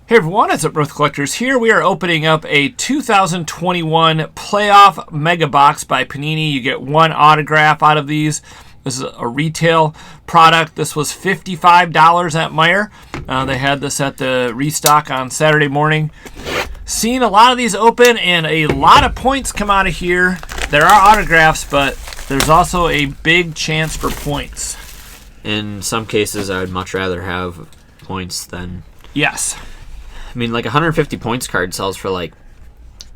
Hey everyone, it's Earth Collectors here. We are opening up a 2021 Playoff Mega Box by Panini. You get one autograph out of these. This is a retail product. This was $55 at Meijer. They had this at the restock on Saturday morning. Seen a lot of these open and a lot of points come out of here. There are autographs, but there's also a big chance for points. In some cases, I would much rather have points than... Yes. I mean, like 150 points card sells for like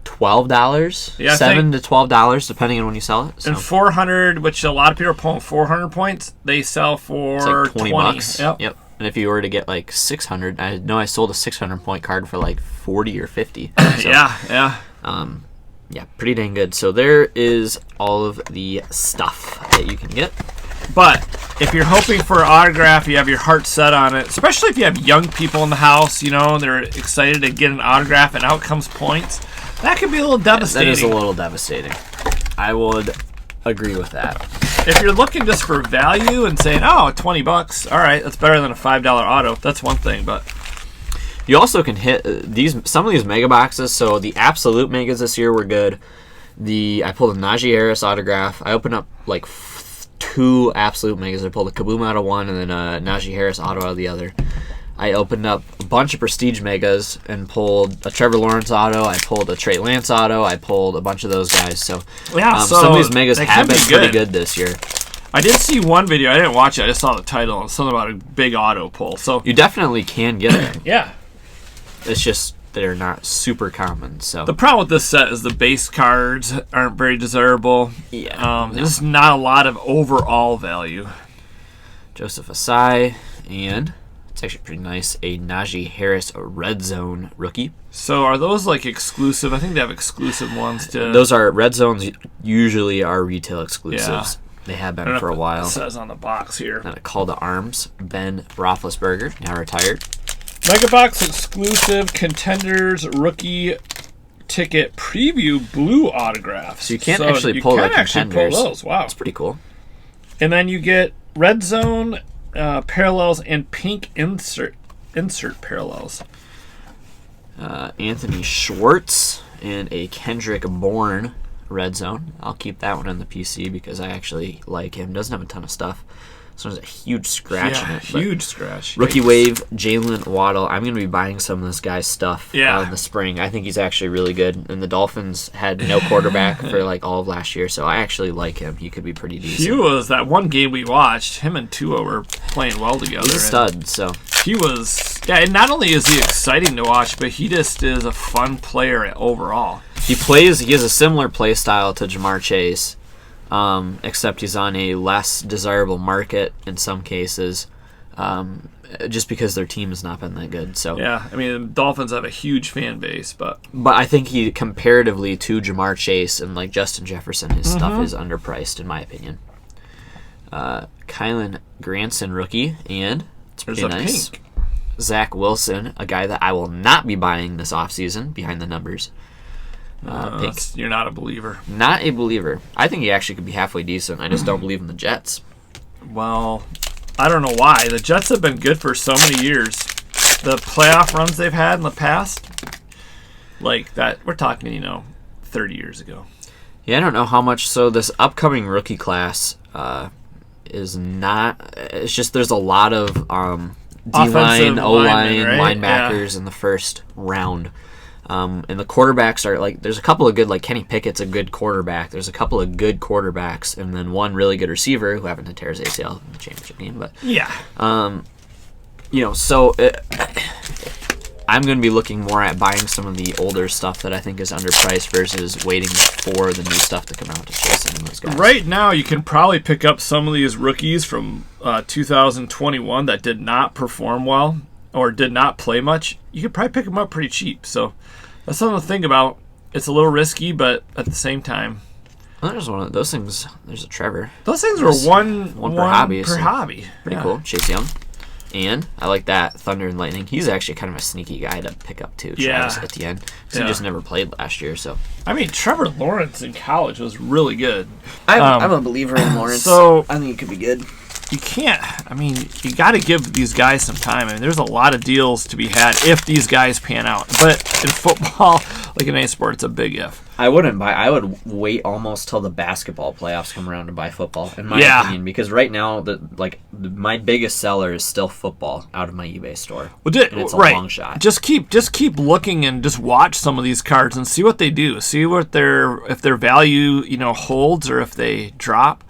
$12, yeah, $7 to $12, depending on when you sell it. So. And 400, which a lot of people are pulling 400 points, they sell for it's like 20 bucks. Yep. And if you were to get like 600, I know I sold a 600 point card for like 40 or 50. So, yeah. Yeah, pretty dang good. So there is all of the stuff that you can get. But if you're hoping for an autograph, you have your heart set on it, especially if you have young people in the house, you know, they're excited to get an autograph and out comes points, that could be a little devastating. That is a little devastating. I would agree with that. If you're looking just for value and saying, oh, $20, all right, that's better than a $5 auto, that's one thing, but... You also can hit some of these mega boxes. So the absolute megas this year were good. I pulled a Najee Harris autograph. I opened up like two absolute megas. I pulled a Kaboom out of one and then a Najee Harris auto out of the other. I opened up a bunch of prestige megas and pulled a Trevor Lawrence auto. I pulled a Trey Lance auto. I pulled a bunch of those guys. So, yeah, some of these megas have been pretty good this year. I did see one video. I didn't watch it. I just saw the title and something about a big auto pull. So you definitely can get them. Yeah. It's just they're not super common. So the problem with this set is the base cards aren't very desirable. Yeah, there's not a lot of overall value. Joseph Asai, and it's actually pretty nice. A Najee Harris Red Zone rookie. So are those like exclusive? I think they have exclusive ones too. Those are Red Zones. Usually are retail exclusives. Yeah. They have been for a while. It says on the box here. And a call to arms. Ben Roethlisberger, now retired. Megabox exclusive Contenders rookie ticket preview blue autographs. So you can't actually pull the Contenders. Pull those. Wow, that's pretty cool. And then you get red zone parallels and pink insert parallels. Anthony Schwartz and a Kendrick Bourne red zone. I'll keep that one on the PC because I actually like him. Doesn't have a ton of stuff. So there's a huge scratch in it. Huge scratch. Rookie wave, Jalen Waddle. I'm going to be buying some of this guy's stuff in the spring. I think he's actually really good. And the Dolphins had no quarterback for like all of last year, so I actually like him. He could be pretty decent. He was, that one game we watched, him and Tua were playing well together. He's a stud, so. He was, and not only is he exciting to watch, but he just is a fun player overall. He has a similar play style to Jamar Chase. Except he's on a less desirable market in some cases, just because their team has not been that good. So yeah, I mean, the Dolphins have a huge fan base, but I think he comparatively to Jamar Chase and like Justin Jefferson, his stuff is underpriced in my opinion. Kylen Granson rookie, and it's pretty nice. Pink. Zach Wilson, a guy that I will not be buying this offseason behind the numbers. Pink. You're not a believer. Not a believer. I think he actually could be halfway decent. I just don't believe in the Jets. Well, I don't know why. The Jets have been good for so many years. The playoff runs they've had in the past, like that, we're talking, 30 years ago. Yeah, I don't know how much. So this upcoming rookie class is not. It's just there's a lot of D-line, O-line, right? Linebackers in the first round. And the quarterbacks are like, there's a couple of good, like Kenny Pickett's a good quarterback. There's a couple of good quarterbacks, and then one really good receiver who happened to tear his ACL in the championship game. But yeah, I'm going to be looking more at buying some of the older stuff that I think is underpriced versus waiting for the new stuff to come out to chase in those guys. Right now, you can probably pick up some of these rookies from 2021 that did not perform well or did not play much. You could probably pick them up pretty cheap. So that's something to think about. It's a little risky, per hobby. There's one of those things. There's a Trevor. Those things were one per hobby. Per hobby. Pretty cool. Chase Young. And I like that. Thunder and Lightning. He's actually kind of a sneaky guy to pick up too. Travis Etienne. Because he just never played last year. So I mean, Trevor Lawrence in college was really good. I'm a believer in Lawrence. So I think he could be good. you can't. I mean, you got to give these guys some time. I mean, there's a lot of deals to be had if these guys pan out. But in football, like in any sport, it's a big if. I wouldn't buy. I would wait almost till the basketball playoffs come around to buy football, in my opinion, because right now, my biggest seller is still football out of my eBay store. Well, and it's a long shot. Just keep looking and just watch some of these cards and see what they do. See what if their value holds or if they drop.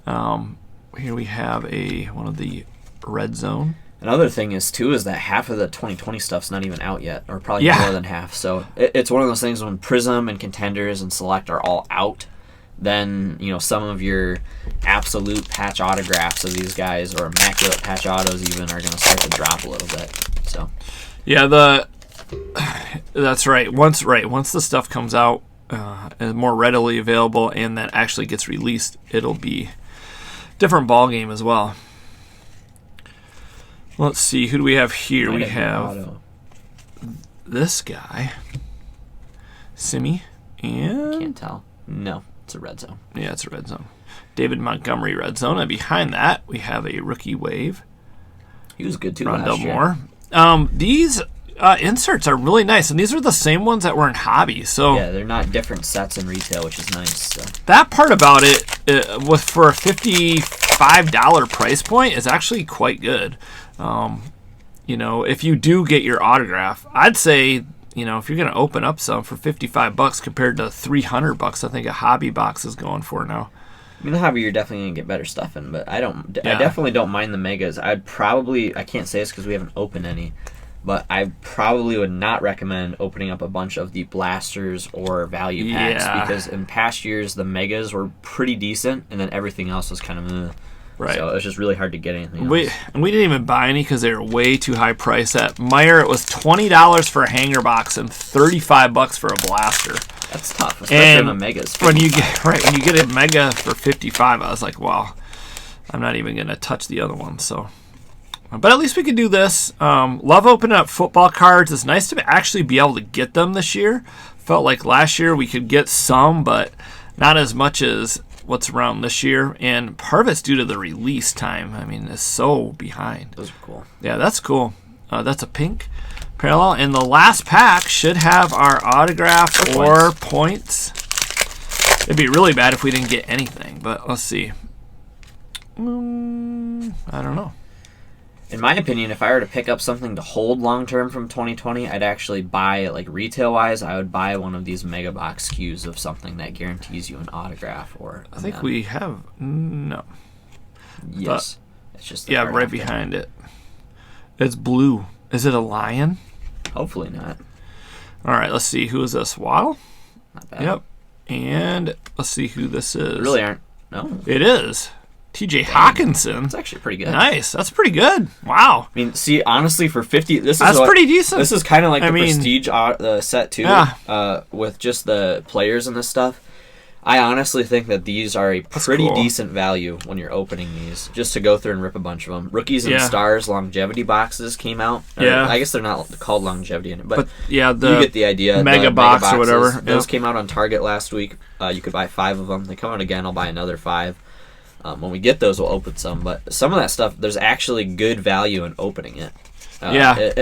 Here we have one of the red zone. Another thing is that half of the 2020 stuff's not even out yet, or probably more than half. So it's one of those things when Prism and Contenders and Select are all out, then some of your absolute patch autographs of these guys or immaculate patch autos even are going to start to drop a little bit. So yeah, that's right. Once the stuff comes out and more readily available and that actually gets released, it'll be a different ball game as well. Let's see, who do we have here? We have this guy, Simi, and can't tell. No, it's a red zone. Yeah, it's a red zone. David Montgomery red zone, and behind that we have a rookie wave. He was good too. Rondell Moore. These inserts are really nice, and these are the same ones that were in hobby. So yeah, they're not different sets in retail, which is nice. So. That part about it, for a $55 price point, is actually quite good. If you do get your autograph, I'd say, if you're going to open up some for $55 compared to $300, I think a hobby box is going for now. I mean, the hobby, you're definitely going to get better stuff in, but I definitely don't mind the megas. I can't say this because we haven't opened any, but I probably would not recommend opening up a bunch of the blasters or value packs because in past years, the megas were pretty decent, and then everything else was kind of Right. So it was just really hard to get anything else. We didn't even buy any because they were way too high priced. At Meijer, it was $20 for a hanger box and $35 for a blaster. That's tough, especially on the megas. When you get a mega for $55, I was like, wow, I'm not even gonna touch the other one. So, but at least we could do this. Love opening up football cards. It's nice to actually be able to get them this year. Felt like last year we could get some, but not as much as what's around this year, and part of it's due to the release time. I mean, it's so behind. Those are cool. Yeah, that's cool. That's a pink parallel, and the last pack should have our autograph or points. It'd be really bad if we didn't get anything, but let's see. I don't know. In my opinion, if I were to pick up something to hold long term from 2020, I'd actually buy, like retail wise, I would buy one of these mega box SKUs of something that guarantees you an autograph or. I think we have no. Yes, it's just right behind it. It's blue. Is it a lion? Hopefully not. All right, let's see. Who is this? Waddle. Not bad. Yep. And let's see who this is. They really aren't. No. It is. TJ Hawkinson. That's actually pretty good. Nice. That's pretty good. Wow. I mean, see, honestly, for 50, that's pretty decent. This is kind of like the Prestige set too, with just the players and this stuff. I honestly think that these are a pretty decent value when you're opening these. Just to go through and rip a bunch of them. Rookies and Stars longevity boxes came out. I guess they're not called longevity in it, but you get the idea. Mega box or whatever. Those came out on Target last week. You could buy 5 of them. They come out again. I'll buy another 5. When we get those, we'll open some. But some of that stuff, there's actually good value in opening it.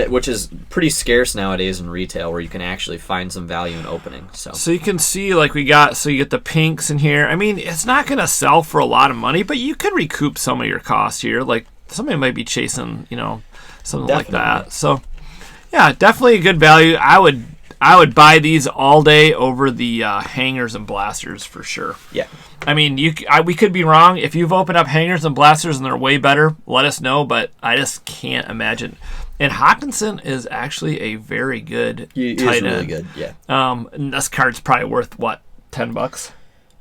Which is pretty scarce nowadays in retail, where you can actually find some value in opening. So you can see, like you get the pinks in here. I mean, it's not going to sell for a lot of money, but you could recoup some of your costs here. Like somebody might be chasing, something like that. So, yeah, definitely a good value. I would buy these all day over the hangers and blasters for sure. Yeah. I mean, we could be wrong. If you've opened up hangers and blasters and they're way better, let us know. But I just can't imagine. And Hawkinson is actually a very good tight end. Really good, yeah. And this card's probably worth what, $10?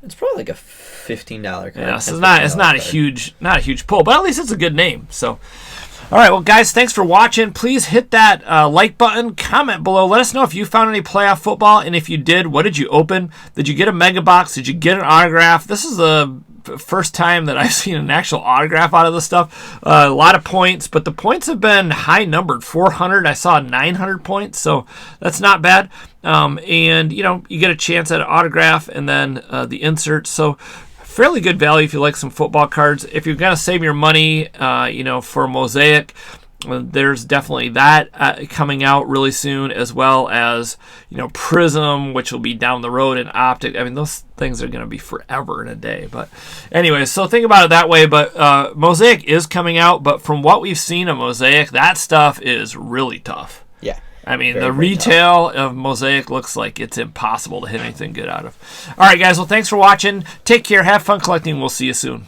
It's probably like a $15 card. Yeah, so it's not a huge pull, but at least it's a good name. So. All right, well, guys, thanks for watching. Please hit that like button, comment below. Let us know if you found any playoff football, and if you did, what did you open? Did you get a mega box? Did you get an autograph? This is the first time that I've seen an actual autograph out of this stuff. A lot of points, but the points have been high numbered. 400. I saw 900 points, so that's not bad. And you get a chance at an autograph and then the insert. So fairly good value if you like some football cards. If you're going to save your money, for Mosaic, there's definitely that coming out really soon, as well as Prism, which will be down the road, and Optic. I mean, those things are going to be forever and a day. But anyway, so think about it that way. But Mosaic is coming out, but from what we've seen of Mosaic, that stuff is really tough. Yeah. I mean, Very, the very retail of Mosaic looks like it's impossible to hit anything good out of. All right, guys. Well, thanks for watching. Take care. Have fun collecting. We'll see you soon.